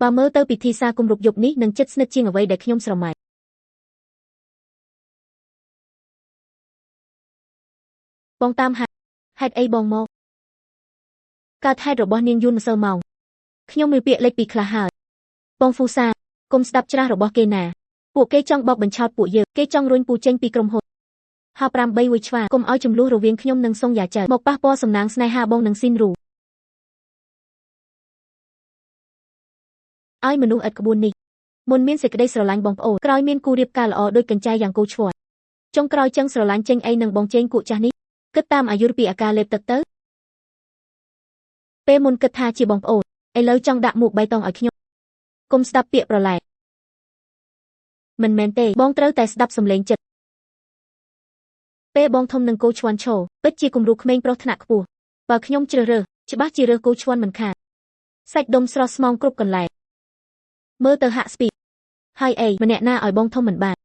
បើមើលទៅពិធីសារគម្រប់យប់នេះនឹងជិតស្និទ្ធជាងអ្វីដែលខ្ញុំស្រមៃបងតាមហេតុអីបងមកកើតហេតុរបស់នាងយួនម្សិលម៉ោងខ្ញុំមានពាក្យលេចពីខ្លះហើយបងហ្វូសាគុំស្ដាប់ច្រាស់របស់គេណាពួកគេចង់បោកបញ្ឆោតពួកយើងគេចង់រុញពូចេញពីក្រុមហ៊ុនហៅ8វុយឆ្វាកុំឲ្យចំនួនរវាងខ្ញុំនិងសុងយ៉ាចៅមកប៉ះពាល់សំណាងស្នេហាបងនិងស៊ីនរូឲ្យមនុស្សឥតក្បួននេះមុនមានសេចក្តីស្រឡាញ់បងប្អូនក្រោយមានគូរៀបការល្អដូចកញ្ចែយ៉ាងគោឈ្មោះចុងក្រោយចឹងស្រឡាញ់ចេញអីនឹងបងជេងគក់ចាស់នេះគិតតាមអាយុរពីអាការលេបទឹកទៅពេលមុនគិតថាជាបងប្អូនឥឡូវចង់ដាក់មួកបៃតងឲ្យខ្ញុំគុំស្ដាប់ពាក្យប្រឡែកមិនមែនទេបងត្រូវតែស្ដាប់សំឡេងចិត្តពេលបងធំនឹងគោឈ្វាន់ឈរពិតជាគំរូក្មេងប្រុសថ្នាក់ខ្ពស់បើខ្ញុំជ្រើសរើសច្បាស់ជារើសគោឈ្វាន់មិនខាតសាច់ដុំស្រស់ស្មងគ្រប់កន្លែងមើលទៅហាក់ស្ពីហើយអីម្នាក់ណាឲ្យបងធំមិនបាន